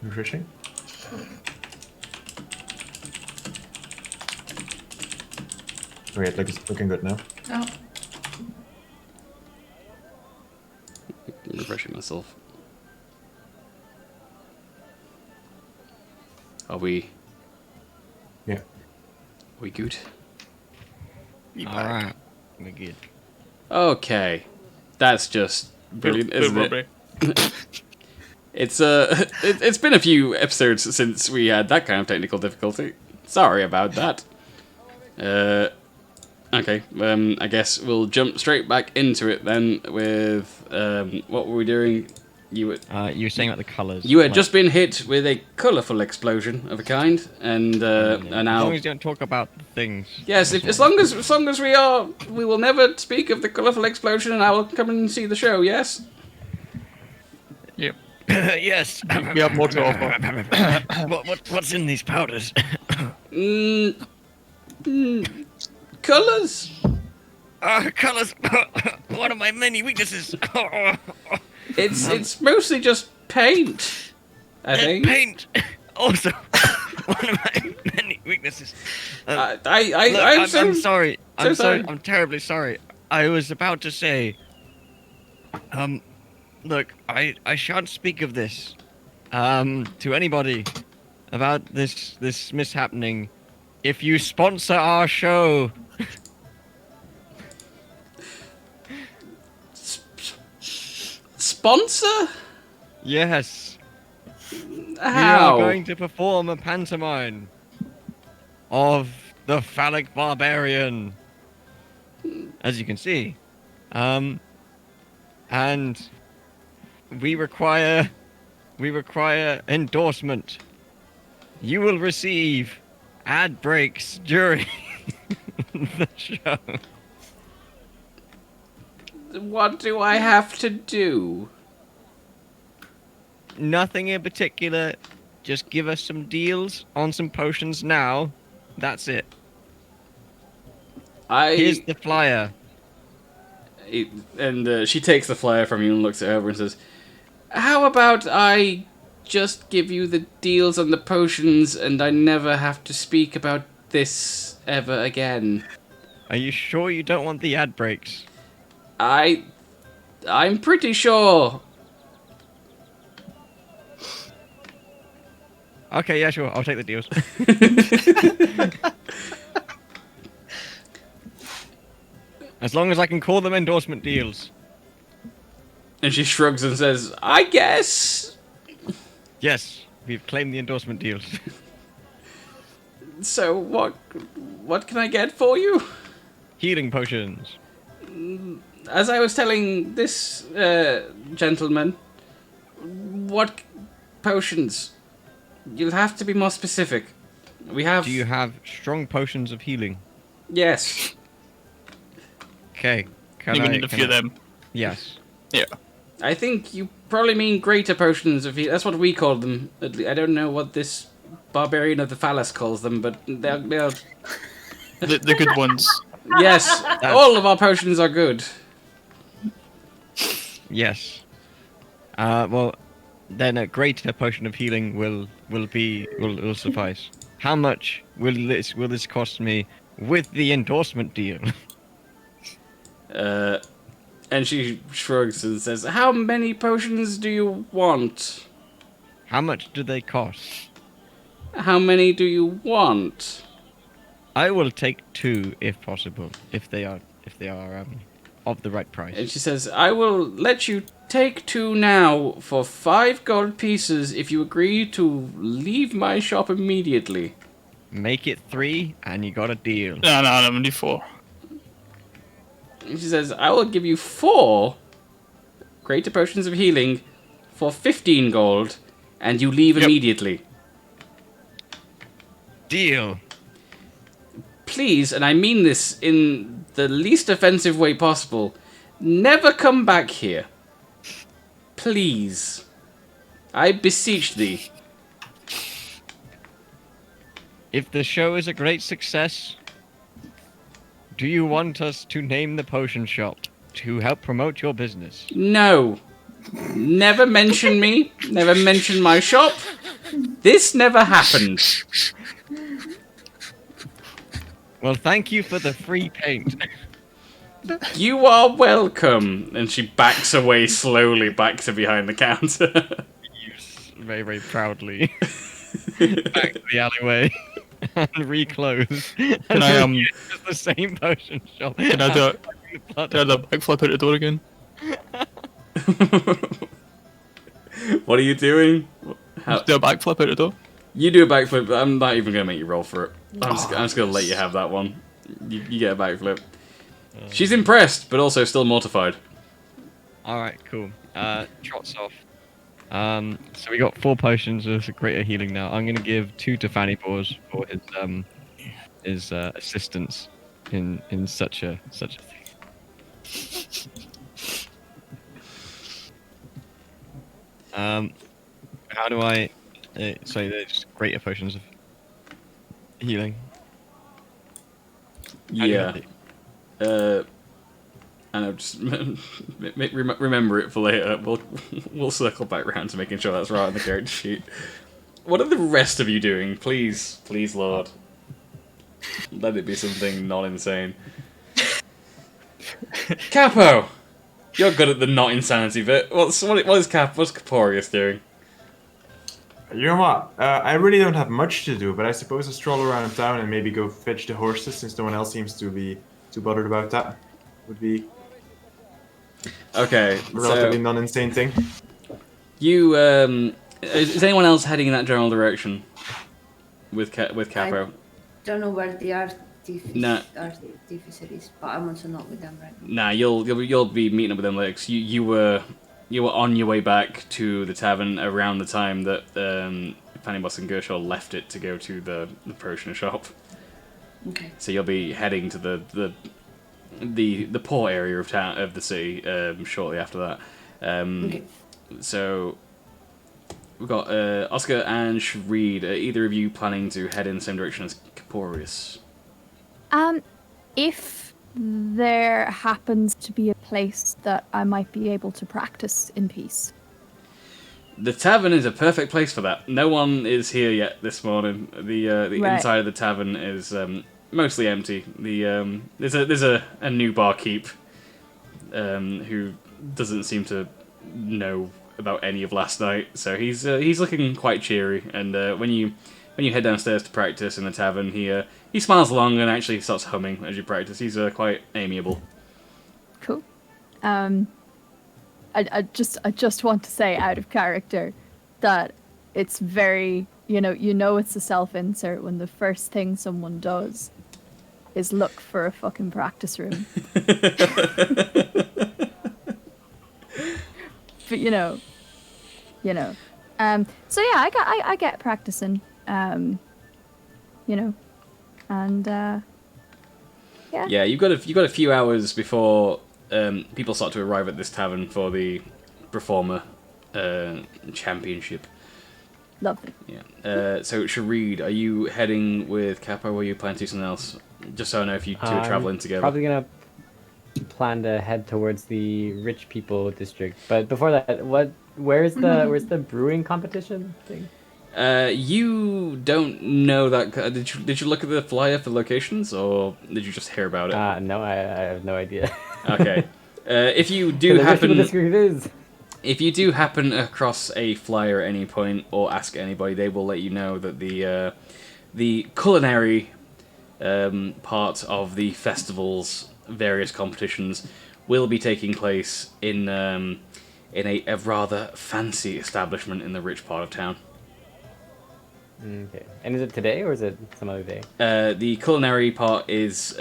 Refreshing. Great, it's looking good now. Oh. Refreshing myself. Are we Yeah. good? Alright, we're good. Okay. That's just brilliant, isn't it? It's been a few episodes since we had that kind of technical difficulty. Sorry about that. Okay, I guess we'll jump straight back into it then with what were we doing? You were saying about the colours. had just been hit with a colourful explosion of a kind, and As now long as you don't talk about the things. yes, as long as we will never speak of the colourful explosion, and I will come and see the show. Yes. Yep. Yes. We have more to offer. What's in these powders? Colours. Colours. One of my many weaknesses. It's mostly just paint. I think. Paint. Also, one of my many weaknesses. I'm I'm sorry. so sorry. I'm terribly sorry. I was about to say. Look, I shan't speak of this, to anybody, about this mishappening. If you sponsor our show. Sponsor? Yes. How? We are going to perform a pantomime of the phallic barbarian, as you can see, and we require endorsement. You will receive ad breaks during the show. What do I have to do? Nothing in particular. Just give us some deals on some potions now. That's it. Here's the flyer. And she takes the flyer from you and looks it over and says, "How about I just give you the deals on the potions and I never have to speak about this ever again?" Are you sure you don't want the ad breaks? I'm pretty sure. Okay, yeah, sure. I'll take the deals. As long as I can call them endorsement deals. And she shrugs and says, "I guess." Yes, we've claimed the endorsement deals. So what can I get for you? Healing potions. As I was telling this gentleman, what potions? You'll have to be more specific. We have... Do you have strong potions of healing? Yes. Okay. We need a few of them. Yes. Yeah. I think you probably mean greater potions of healing. That's what we call them. I don't know what this barbarian of the phallus calls them, but they're The good ones. yes, all of our potions are good. Yes. Well, then a greater potion of healing will suffice. How much will this cost me with the endorsement deal? And she shrugs and says, "How many potions do you want? How much do they cost? How many do you want?" I will take 2 if possible, if they are of the right price. And she says, "I will let you take 2 now for 5 gold pieces if you agree to leave my shop immediately." Make it 3 and you got a deal. No, I'm only 4. And she says, "I will give you 4 greater potions of healing for 15 gold, and you leave immediately." Deal. Please, and I mean this in the least offensive way possible, never come back here. Please. I beseech thee. If the show is a great success, do you want us to name the potion shop to help promote your business? No. Never mention me. Never mention my shop. This never happened. Well, thank you for the free paint. You are welcome. And she backs away slowly back to behind the counter. Very, very proudly. Back to the alleyway. And reclose. Can I It's the same potion shop. can I do it? Can I do a backflip out the door again? What are you doing? How? Do a backflip out the door. You do a backflip, but I'm not even going to make you roll for it. I'm just going to let you have that one. You get a backflip. She's impressed, but also still mortified. Alright, cool. Trots off. So we got 4 potions of greater healing now. I'm gonna give 2 to Fanny Paws for his assistance in such a thing. How do I? So there's greater potions of healing. How do you Yeah. have it? And I'll just remember it for later. We'll circle back around to making sure that's right on the character sheet. What are the rest of you doing? Please, please, Lord. Let it be something not insane. Capo! You're good at the not insanity bit. What is what's Caporius doing? You know what? I really don't have much to do, but I suppose a stroll around town and maybe go fetch the horses, since no one else seems to be too bothered about that. Would be Okay, a relatively so non-insane thing. you is anyone else heading in that general direction with Capo? Don't know where the Nah. artificer is, but I'm also not with them right now. Nah, you'll be meeting up with them later. 'Cause you were on your way back to the tavern around the time that Fanny Boss and Gershaw left it to go to the potion shop. Okay. So you'll be heading to the poor area of the city shortly after that. Okay. So we've got Oscar and Shreed. Are either of you planning to head in the same direction as Caporius? If there happens to be a place that I might be able to practice in peace. The tavern is a perfect place for that. No one is here yet this morning. The Right. inside of the tavern is mostly empty. There's a new barkeep who doesn't seem to know about any of last night, so he's looking quite cheery. And when you head downstairs to practice in the tavern, he smiles along and actually starts humming as you practice. He's quite amiable. Cool. I just want to say out of character that it's very, you know it's a self-insert when the first thing someone does is look for a fucking practice room. But you know. So yeah, I get practicing. You know, and yeah. Yeah, you've got a few hours before people start to arrive at this tavern for the performer championship. Lovely. Yeah. So Shreed, are you heading with Capo, or are you planning to do something else? Just so I know if you two are traveling together. Probably gonna plan to head towards the rich people district. But before that, where's the brewing competition thing? You don't know that. Did you look at the flyer for locations, or did you just hear about it? No, I have no idea. Okay. If you do The rich people happen, district is. if you do happen across a flyer at any point, or ask anybody, they will let you know that the culinary part of the festival's various competitions will be taking place in a rather fancy establishment in the rich part of town. Okay. And is it today or is it some other day? The culinary part is